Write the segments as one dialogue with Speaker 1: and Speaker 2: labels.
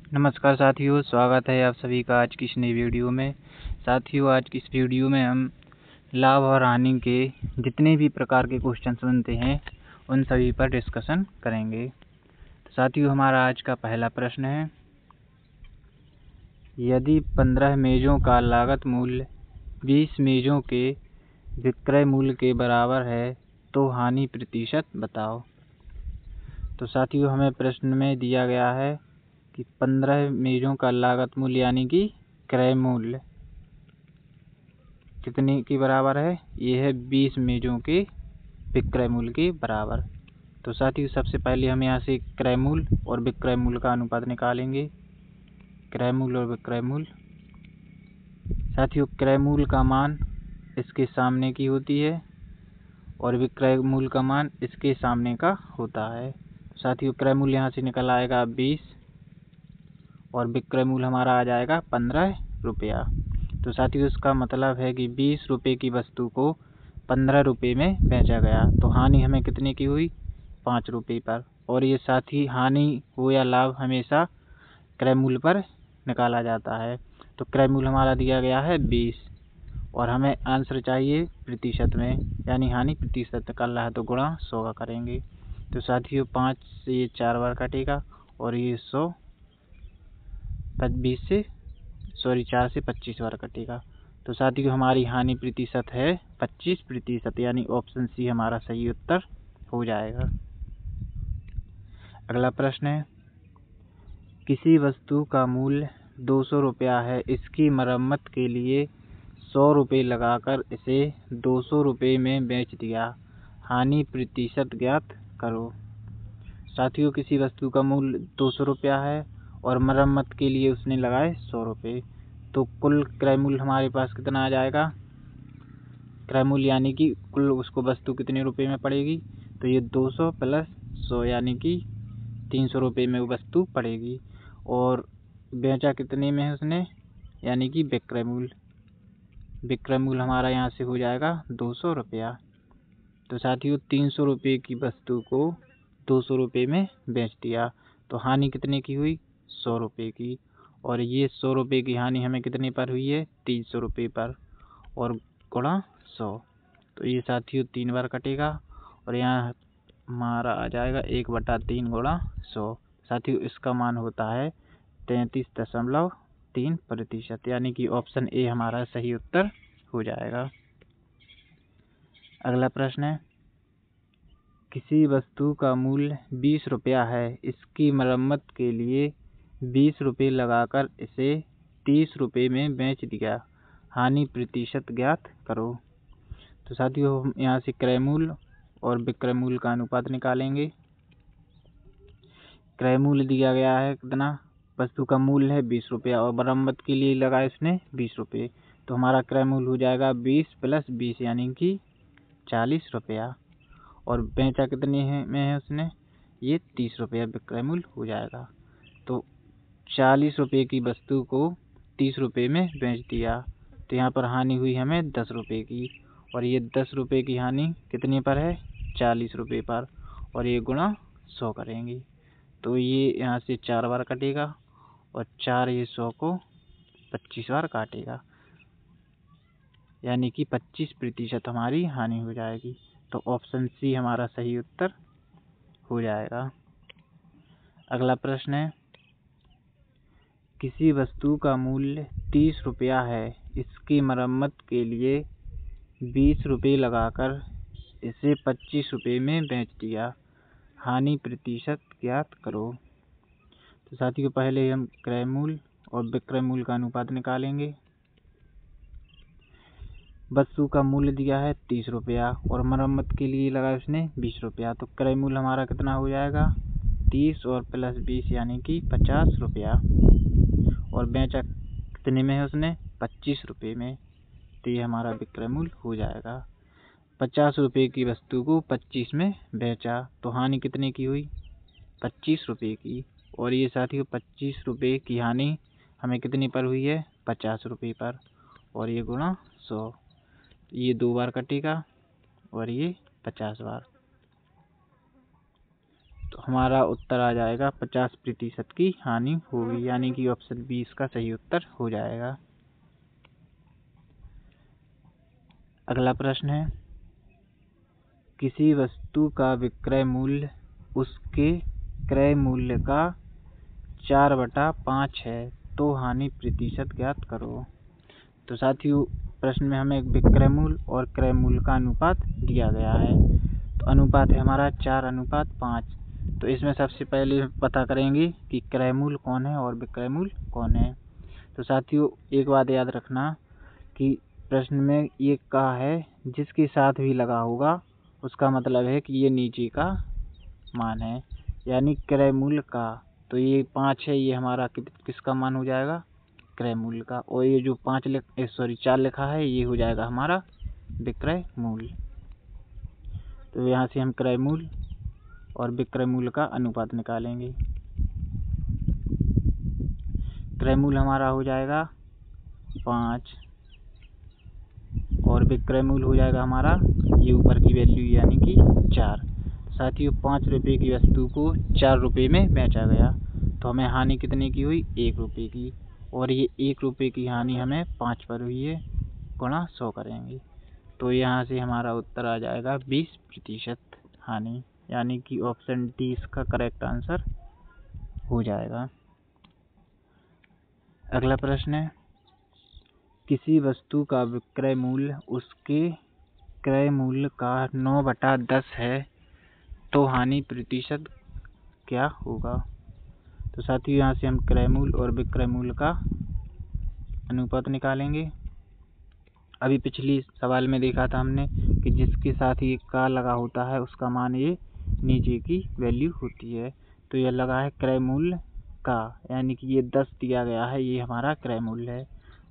Speaker 1: नमस्कार साथियों, स्वागत है आप सभी का आज की इस नई वीडियो में। साथियों, आज की इस वीडियो में हम लाभ और हानि के जितने भी प्रकार के क्वेश्चन बनते हैं उन सभी पर डिस्कशन करेंगे। तो साथियों, हमारा आज का पहला प्रश्न है, यदि 15 मेज़ों का लागत मूल्य 20 मेज़ों के विक्रय मूल्य के बराबर है तो हानि प्रतिशत बताओ। तो साथियों, हमें प्रश्न में दिया गया है कि 15 मेज़ों का लागत मूल्य यानी कि क्रय मूल्य कितने के बराबर है। ये है 20 मेज़ों के विक्रय मूल्य के बराबर। तो साथियों, सबसे पहले हम यहाँ से क्रय मूल्य और विक्रय मूल्य का अनुपात निकालेंगे। क्रय मूल्य और विक्रय मूल्य। साथियों, क्रय मूल्य का मान इसके सामने की होती है और विक्रय मूल्य का मान इसके सामने का होता है। साथियों, क्रय मूल्य यहाँ से निकल आएगा 20 और विक्रय मूल्य हमारा आ जाएगा 15 रुपया। तो साथियों, इसका मतलब है कि 20 रुपये की वस्तु को 15 रुपये में बेचा गया। तो हानि हमें कितने की हुई? 5 रुपये पर। और ये साथी हानि हो या लाभ हमेशा क्रय मूल्य पर निकाला जाता है। तो क्रय मूल्य हमारा दिया गया है 20 और हमें आंसर चाहिए प्रतिशत में, यानी हानि प्रतिशत निकल रहा है तो गुणा 100 का करेंगे। तो साथियों, 5 से ये 4 बार कटेगा और ये 100 4 से 25 बार कटेगा। तो साथियों, हमारी हानि प्रतिशत है 25%, यानी ऑप्शन सी हमारा सही उत्तर हो जाएगा। अगला प्रश्न है, किसी वस्तु का मूल्य 200 रुपया है, इसकी मरम्मत के लिए 100 रुपये लगाकर इसे 200 रुपये में बेच दिया, हानि प्रतिशत ज्ञात करो। साथियों, किसी वस्तु का मूल्य 200 रुपया है और मरम्मत के लिए उसने लगाए 100 रुपये, तो कुल क्रय मूल्य हमारे पास कितना आ जाएगा? क्रय मूल्य यानी कि कुल उसको वस्तु कितने रुपये में पड़ेगी, तो ये 200 प्लस 100 यानी कि 300 रुपये में वो वस्तु पड़ेगी। और बेचा कितने में है उसने, यानी कि विक्रय मूल्य। विक्रय मूल्य हमारा यहाँ से हो जाएगा 200 रुपया। तो साथियों, 300 रुपये की वस्तु को 200 रुपये में बेच दिया, तो हानि कितने की हुई? 100 रुपये की। और ये 100 रुपये की हानि हमें कितने पर हुई है? 300 रुपये पर और गुणा 100। तो ये साथियों 3 बार कटेगा और यहाँ हमारा आ जाएगा 1/3 गुणा 100। साथियों, इसका मान होता है 33.3%, यानी कि ऑप्शन ए हमारा सही उत्तर हो जाएगा। अगला प्रश्न है, किसी वस्तु का मूल्य 20 रुपया है, इसकी मरम्मत के लिए 20 रुपये लगाकर इसे 30 रुपये में बेच दिया, हानि प्रतिशत ज्ञात करो। तो साथियों, हम यहाँ से क्रय मूल्य और विक्रय मूल्य का अनुपात निकालेंगे। क्रय मूल्य दिया गया है कितना? वस्तु का मूल्य है 20 रुपया और मरम्मत के लिए लगाए उसने 20 रुपये, तो हमारा क्रय मूल्य हो जाएगा 20 प्लस 20 यानी कि 40 रुपया। और बेचा कितने में है उसने? ये 30 रुपया विक्रय मूल्य हो जाएगा। तो 40 रुपये की वस्तु को 30 रुपये में बेच दिया, तो यहाँ पर हानि हुई हमें 10 रुपये की। और ये 10 रुपये की हानि कितने पर है? 40 रुपये पर। और ये गुणा 100 करेंगे, तो ये यहाँ से 4 बार कटेगा और 4 ये 100 को 25 बार काटेगा, यानी कि 25% हमारी हानि हो जाएगी। तो ऑप्शन सी हमारा सही उत्तर हो जाएगा। अगला प्रश्न है, किसी वस्तु का मूल्य 30 रुपया है, इसकी मरम्मत के लिए 20 रुपये लगाकर इसे 25 रुपये में बेच दिया, हानि प्रतिशत ज्ञात करो। तो साथियों, पहले हम क्रय मूल्य और विक्रय मूल्य का अनुपात निकालेंगे। वस्तु का मूल्य दिया है 30 रुपया और मरम्मत के लिए लगा उसने 20 रुपया, तो क्रय मूल्य हमारा कितना हो जाएगा? 30 और प्लस 20 यानी कि 50 रुपया। और बेचा कितने में है उसने? 25 रुपये में, तो ये हमारा विक्रय मूल्य हो जाएगा। 50 रुपये की वस्तु को 25 में बेचा, तो हानि कितने की हुई? 25 रुपये की। और ये साथियों 25 रुपये की हानि हमें कितने पर हुई है? 50 रुपये पर। और ये गुणा 100, ये 2 बार कटेगा और ये 50 बार। तो हमारा उत्तर आ जाएगा 50% की हानि होगी, यानी कि ऑप्शन 20 का सही उत्तर हो जाएगा। अगला प्रश्न है, किसी वस्तु का विक्रय मूल्य उसके क्रय मूल्य का 4/5 है तो हानि प्रतिशत ज्ञात करो। तो साथियों, प्रश्न में हमें विक्रय मूल्य और क्रय मूल्य का अनुपात दिया गया है। तो अनुपात है हमारा 4:5। तो इसमें सबसे पहले पता करेंगे कि क्रय मूल्य कौन है और विक्रय मूल्य कौन है। तो साथियों, एक बात याद रखना कि प्रश्न में ये कहा है जिसके साथ भी लगा होगा उसका मतलब है कि ये नीचे का मान है, यानी क्रय मूल्य का। तो ये 5 है, ये हमारा किसका मान हो जाएगा? क्रय मूल्य का। और ये जो 4 लिखा है ये हो जाएगा हमारा विक्रय मूल्य। तो यहाँ से हम क्रय मूल्य और विक्रय मूल्य का अनुपात निकालेंगे। क्रय मूल्य हमारा हो जाएगा 5 और विक्रय मूल्य हो जाएगा हमारा ये ऊपर की वैल्यू यानी कि 4। साथियों, 5 रुपये की वस्तु को 4 रुपये में बेचा गया तो हमें हानि कितने की हुई? 1 रुपये की। और ये 1 रुपये की हानि हमें 5 पर हुई है, गुणा 100 करेंगे। तो यहाँ से हमारा उत्तर आ जाएगा 20% हानि, यानी कि ऑप्शन डी इसका करेक्ट आंसर हो जाएगा। अगला प्रश्न है, किसी वस्तु का विक्रय मूल्य उसके क्रय मूल्य का 9/10 है तो हानि प्रतिशत क्या होगा? तो साथियों, यहाँ से हम क्रय मूल्य और विक्रय मूल्य का अनुपात निकालेंगे। अभी पिछली सवाल में देखा था हमने कि जिसके साथ ये का लगा होता है उसका मान ये नीचे की वैल्यू होती है। तो यह लगा है क्रय मूल्य का, यानी कि ये 10 दिया गया है, ये हमारा क्रय मूल्य है।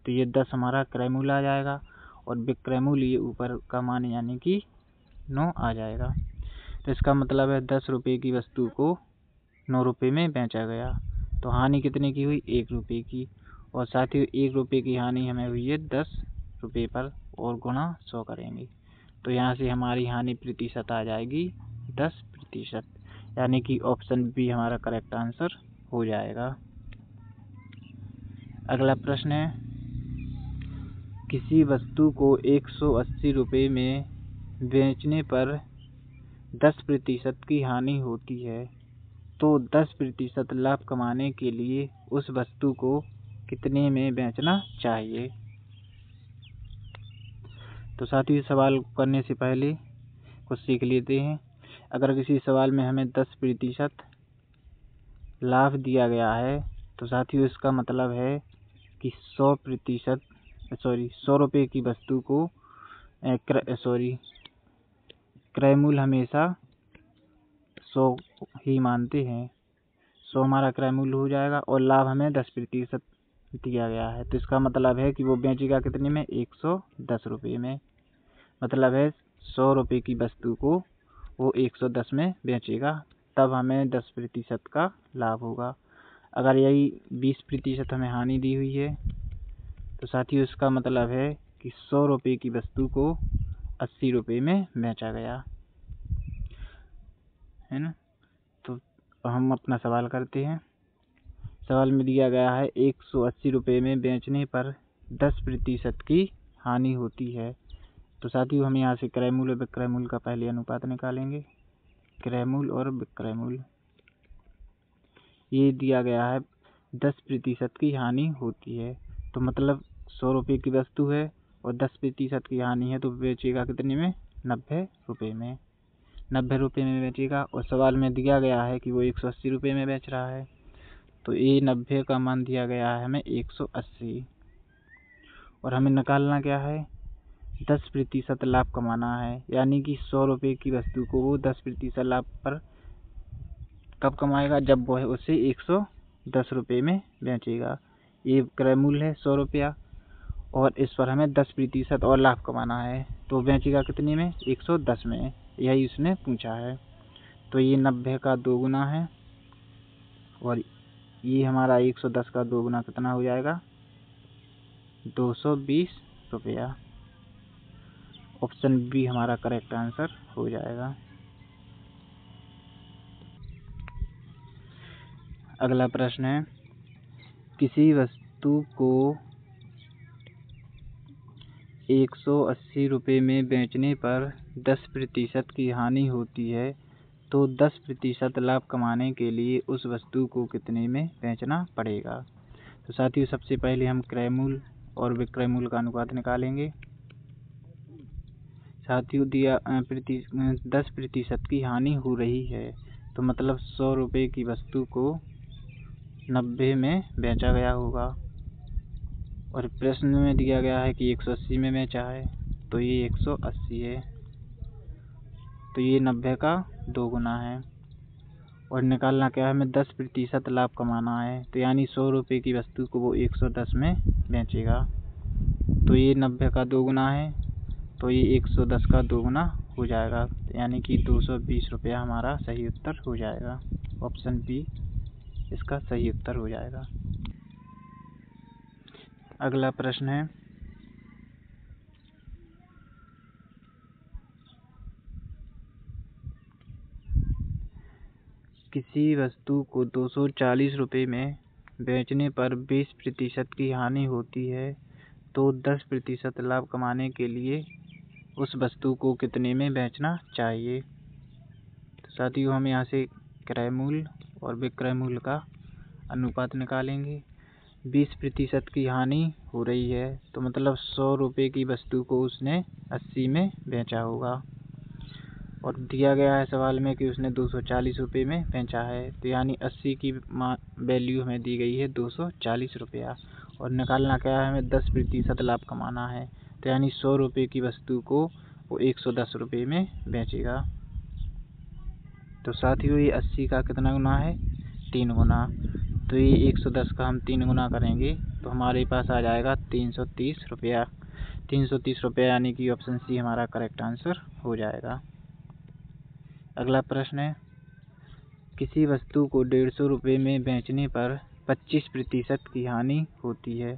Speaker 1: तो ये 10 हमारा क्रय मूल्य आ जाएगा और विक्रय मूल्य ये ऊपर का मान यानी कि 9 आ जाएगा। तो इसका मतलब है 10 रुपये की वस्तु को 9 रुपये में बेचा गया तो हानि कितने की हुई? 1 रुपये की। और साथ ही 1 रुपये की हानि हमें हुई है 10 रुपये पर और गुणा 100 करेंगे। तो यहाँ से हमारी हानि प्रतिशत आ जाएगी 10%, यानी कि ऑप्शन बी हमारा करेक्ट आंसर हो जाएगा। अगला प्रश्न है, किसी वस्तु को 180 रुपये में बेचने पर 10% की हानि होती है तो 10% लाभ कमाने के लिए उस वस्तु को कितने में बेचना चाहिए? तो साथियों, सवाल करने से पहले कुछ सीख लेते हैं। अगर किसी सवाल में हमें 10% लाभ दिया गया है तो साथियों इसका मतलब है कि 100 रुपये की वस्तु को क्रय मूल्य हमेशा 100 ही मानते हैं। 100 हमारा क्रय मूल्य हो जाएगा और लाभ हमें 10% दिया गया है। तो इसका मतलब है कि वो बेचेगा कितने में? 110 रुपये में। मतलब है 100 रुपये की वस्तु को वो 110 में बेचेगा, तब हमें 10% का लाभ होगा। अगर यही 20% हमें हानि दी हुई है तो साथियों इसका मतलब है कि 100 रुपये की वस्तु को 80 रुपये में बेचा गया है ना। तो हम अपना सवाल करते हैं। सवाल में दिया गया है 180 रुपये में बेचने पर 10% की हानि होती है। तो साथियों हम यहाँ से क्रय मूल्य और विक्रय मूल्य का पहले अनुपात निकालेंगे। क्रय मूल्य और विक्रय मूल्य ये दिया गया है 10% की हानि होती है, तो मतलब 100 रुपये की वस्तु है और 10% की हानि है तो बेचेगा कितने में? 90 रुपये में। 90 रुपये में बेचेगा और सवाल में दिया गया है कि वो 180 रुपये में बेच रहा है तो ये 90 का मान दिया गया है हमें 180 और हमें निकालना क्या है? 10% लाभ कमाना है, यानी कि 100 रुपये की वस्तु को वो 10% लाभ पर कब कमाएगा? जब वह उसे 110 रुपये में बेचेगा। ये क्रय मूल्य है 100 रुपया और इस पर हमें 10% और लाभ कमाना है तो बेचेगा कितने में? 110 में। यही उसने पूछा है। तो ये 90 का 2 गुना है और ये हमारा 110 का 2 गुना कितना हो जाएगा? 220 रुपया। ऑप्शन बी हमारा करेक्ट आंसर हो जाएगा। अगला प्रश्न है, किसी वस्तु को 180 रुपये में बेचने पर 10% की हानि होती है, तो 10% लाभ कमाने के लिए उस वस्तु को कितने में बेचना पड़ेगा। तो साथियों, सबसे पहले हम क्रय मूल्य और विक्रय मूल्य का अनुपात निकालेंगे। साथियों, 10% की हानि हो रही है, तो मतलब 100 रुपये की वस्तु को 90 में बेचा गया होगा, और प्रश्न में दिया गया है कि 180 में बेचा है, तो ये 180 है, तो ये 90 का 2 गुना है। और निकालना क्या है, हमें 10% लाभ कमाना है, तो यानी 100 रुपये की वस्तु को वो 110 में बेचेगा, तो ये 90 का 2 गुना है, तो ये 110 का 2 गुना हो जाएगा, यानी कि 220 रुपया हमारा सही उत्तर हो जाएगा। ऑप्शन बी इसका सही उत्तर हो जाएगा। अगला प्रश्न है, किसी वस्तु को 240 रुपये में बेचने पर 20% की हानि होती है, तो 10% लाभ कमाने के लिए उस वस्तु को कितने में बेचना चाहिए। तो साथियों, हम यहाँ से क्रय मूल्य और विक्रय मूल्य का अनुपात निकालेंगे। 20% की हानि हो रही है, तो मतलब 100 रुपये की वस्तु को उसने 80 में बेचा होगा, और दिया गया है सवाल में कि उसने 240 रुपये में बेचा है, तो यानी 80 की वैल्यू हमें दी गई है 240 रुपया, और निकालना क्या है, हमें 10% लाभ कमाना है, तो यानी 100 रुपये की वस्तु को वो 110 रुपये में बेचेगा। तो साथियों, ये 80 का कितना गुना है, 3 गुना, तो ये 110 का हम 3 गुना करेंगे तो हमारे पास आ जाएगा 330 रुपया। 330 रुपया, यानी कि ऑप्शन सी हमारा करेक्ट आंसर हो जाएगा। अगला प्रश्न है, किसी वस्तु को 150 रुपये में बेचने पर 25% की हानि होती है,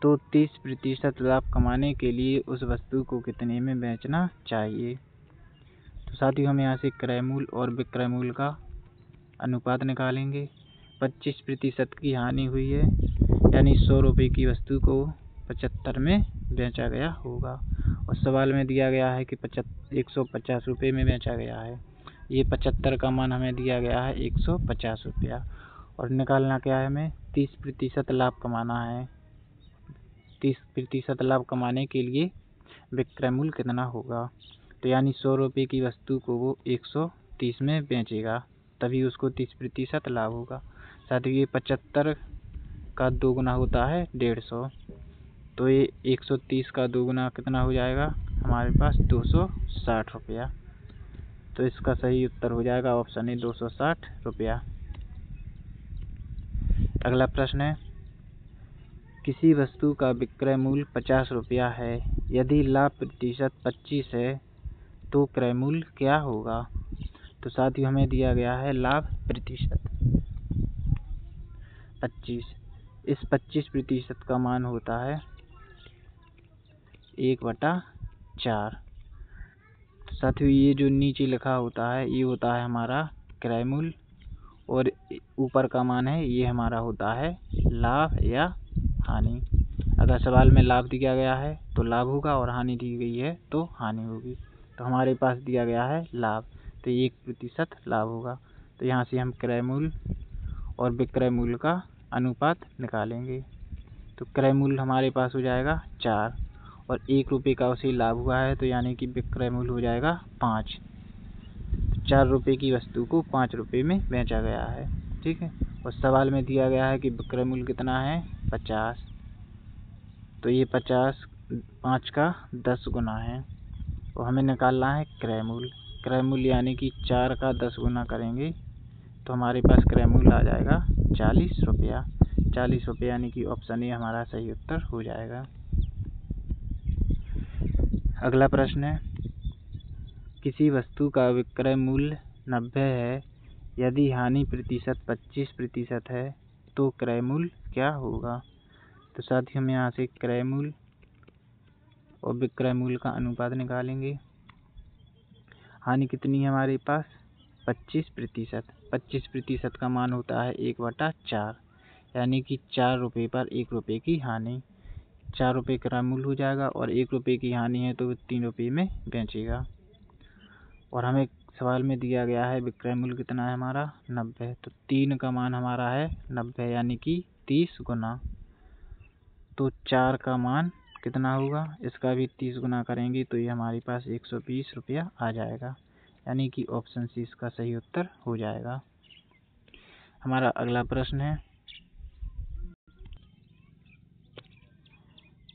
Speaker 1: तो 30% लाभ कमाने के लिए उस वस्तु को कितने में बेचना चाहिए। तो साथियों, हम यहाँ से क्रय मूल्य और विक्रय मूल्य का अनुपात निकालेंगे। 25% की हानि हुई है, यानी 100 रुपये की वस्तु को 75 में बेचा गया होगा, और सवाल में दिया गया है कि 150 रुपये में बेचा गया है। ये 75 का मान हमें दिया गया है 150 रुपया, और निकालना क्या है, हमें 30% लाभ कमाना है। 30% लाभ कमाने के लिए विक्रय मूल्य कितना होगा, तो यानी 100 रुपये की वस्तु को वो 130 में बेचेगा, तभी उसको 30% लाभ होगा। साथ ही ये 75 का 2 गुना होता है 150, तो ये 130 का 2 गुना कितना हो जाएगा हमारे पास 260 रुपया। तो इसका सही उत्तर हो जाएगा ऑप्शन ए 260 रुपया। अगला प्रश्न है, किसी वस्तु का विक्रय मूल्य 50 रुपया है, यदि लाभ प्रतिशत 25 है, तो क्रय मूल्य क्या होगा। तो साथियों, हमें दिया गया है लाभ प्रतिशत 25। इस 25% का मान होता है 1/4। साथियों, ये जो नीचे लिखा होता है ये होता है हमारा क्रय मूल्य, और ऊपर का मान है ये हमारा होता है लाभ या हानि। अगर सवाल में लाभ दिया गया है तो लाभ होगा, और हानि दी गई है तो हानि होगी। तो हमारे पास दिया गया है लाभ, तो 1% लाभ होगा। तो यहाँ से हम क्रय मूल्य और विक्रय मूल्य का अनुपात निकालेंगे। तो क्रय मूल्य हमारे पास हो जाएगा 4, और 1 रुपये का उसे लाभ हुआ है, तो यानी कि विक्रय मूल्य हो जाएगा 5। 4 रुपये की वस्तु को 5 रुपये में बेचा गया है, ठीक है। और सवाल में दिया गया है कि विक्रय मूल्य कितना है 50, तो ये 50 5 का 10 गुना है, और हमें निकालना है क्रय मूल्य। क्रय मूल्य यानी कि 4 का 10 गुना करेंगे तो हमारे पास क्रय मूल्य आ जाएगा 40 रुपया। 40 रुपये, यानी कि ऑप्शन ए हमारा सही उत्तर हो जाएगा। अगला प्रश्न है, किसी वस्तु का विक्रय मूल्य 90 है, यदि हानि प्रतिशत 25% है, तो क्रय मूल्य क्या होगा। तो साथ ही हम यहाँ से क्रय मूल्य और विक्रय मूल्य का अनुपात निकालेंगे। हानि कितनी है हमारे पास 25%, 25% का मान होता है 1/4, यानी कि 4 रुपये पर 1 रुपये की हानि। 4 रुपये क्रय मूल्य हो जाएगा और 1 रुपये की हानि है तो 3 रुपये में बेचेगा। और हमें सवाल में दिया गया है विक्रय मूल्य कितना है हमारा 90, तो 3 का मान हमारा है 90 यानी कि 30 गुना। तो 4 का मान कितना होगा, इसका भी 30 गुना करेंगे तो ये हमारे पास 120 रुपया आ जाएगा, यानी कि ऑप्शन सी इसका सही उत्तर हो जाएगा। हमारा अगला प्रश्न है,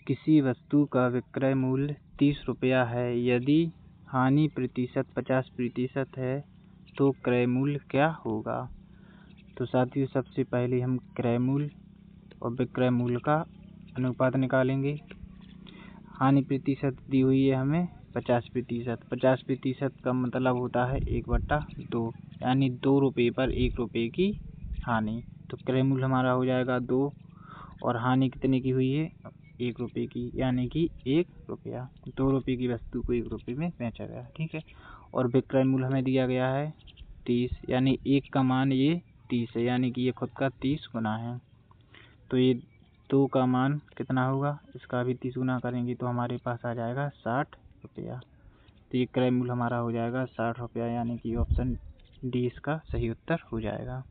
Speaker 1: किसी वस्तु का विक्रय मूल्य 30 रुपया है, यदि हानि प्रतिशत 50% है तो क्रय मूल्य क्या होगा। तो साथियों सबसे पहले हम क्रय मूल्य और विक्रय मूल्य का अनुपात निकालेंगे। हानि प्रतिशत दी हुई है हमें 50%। 50% का मतलब होता है 1/2, यानी 2 रुपये पर 1 रुपये की हानि। तो क्रय मूल्य हमारा हो जाएगा 2 और हानि कितने की हुई है 1 रुपये की, यानी कि 1 रुपया। 2 रुपये की वस्तु को 1 रुपये में बेचा गया, ठीक है। और विक्रय मूल्य हमें दिया गया है 30, यानी 1 का मान ये 30 है, यानी कि ये खुद का 30 गुना है। तो ये 2 का मान कितना होगा, इसका भी 30 गुना करेंगे तो हमारे पास आ जाएगा 60 रुपया। तो ये क्रय मूल्य हमारा हो जाएगा 60 रुपया, यानी कि ऑप्शन डी इसका सही उत्तर हो जाएगा।